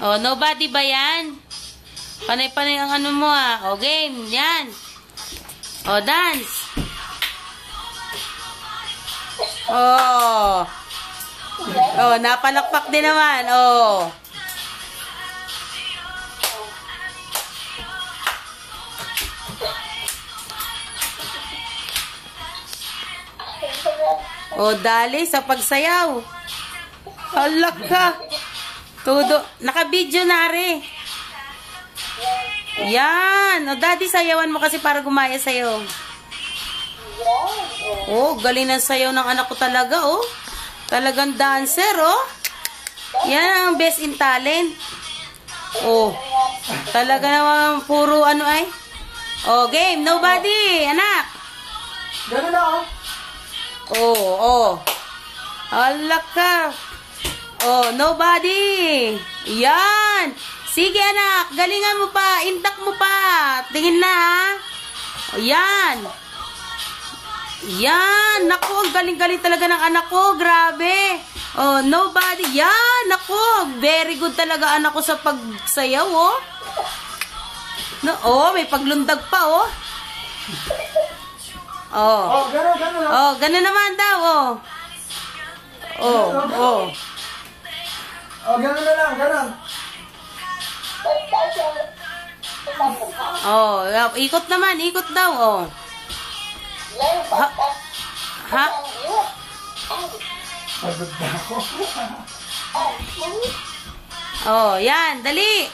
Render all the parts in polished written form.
Oh, nobody ba yan? Panay-panay ang ano mo ah. O, game. Yan. O, dance. Oh. Oh, napalakpak din naman. Oh. O, dali sa pagsayaw. Halak ka. Todo. Naka-video na rin. Yan. O, daddy, sayawan mo kasi para gumaya sa'yo. Oh, galing ng sayaw ng anak ko talaga, oh. Talagang dancer, oh. Yan ang best in talent. Oh. Talaga naman puro ano ay. Oh, game. Nobody. Anak. Ganun na, oh. Oh, oh. Halak ka. Oh, nobody. Yan. Sige, anak. Galingan mo pa. Intak mo pa. Tingin na, ha. Oh, yan. Yan. Naku, ang galing-galing talaga ng anak ko. Grabe. Oh, nobody. Yan. Naku, very good talaga anak ko sa pagsayaw, oh. No, oh, may paglundag pa, oh. Oh. Oh, ganun, ganun. Oh, ganun naman daw, oh. Oh, oh. Oh, ganun na lang, ganun. Oh, ikot naman, ikot daw, oh. Ha? Ha? Pagod na ako. Oh, yan, dali.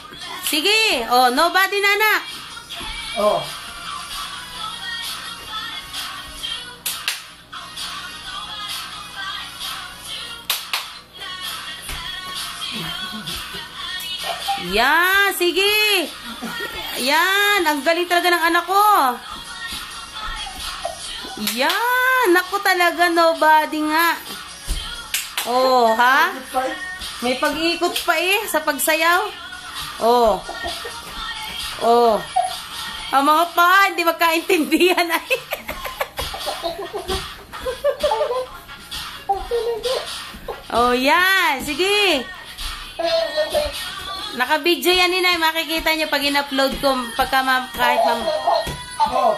Sige. Oh, nobody na, anak. Oh. Yan, sige. Yan, ang galing talaga ng anak ko. Yan, naku talaga, nobody nga. Oh, ha? May pag-ikot pa eh, sa pagsayaw. Oh. Oh. Ang mga pa, hindi magkaintindihan ay. Oh, yan, sige. Naka-video yan, Inay. Makikita nyo pag in-upload ko. Pagka kahit Oh.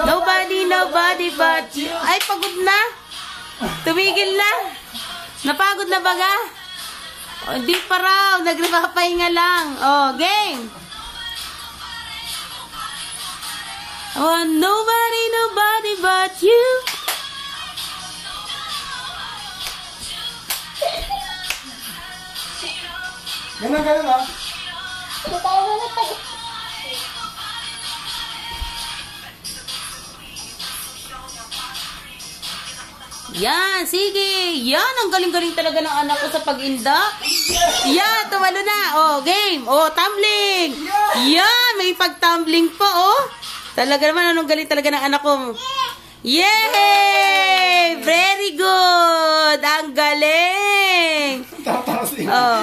Nobody, nobody but you. Ay, pagod na. Tumigil na. Napagod na baga? Oh, hindi pa raw. Nagpapahinga lang. Oh, game. Oh, nobody, nobody but you. Ganun, ganun, ah. Yan, sige. Yan, ang galing-galing talaga ng anak ko sa pag-indak. Yan, tumalo na. Oh, game. Oh, tumbling. Yan, may pag-tumbling pa, oh. Talaga naman, anong galing talaga ng anak ko. Yay! Very good. Ang galing. Oh.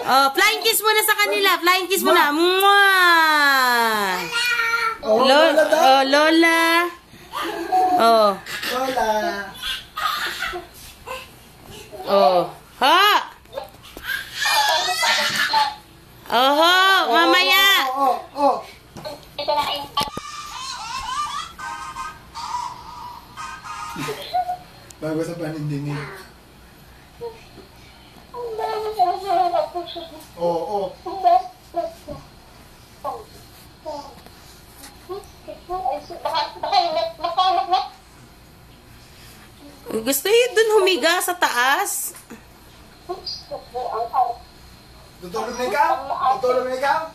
Oh, flying kiss muna sa kanila. Flying kiss muna. Mwah! Oh, Lola daw. Oh, Lola. Oh. Lola. Oh. Ha! Oho, mamaya. Oh, oh, oh. Bago sa panindinig. Oo, oh. Gusto yun dun humiga sa taas. Tutulog na ikaw? Tutulog na ikaw?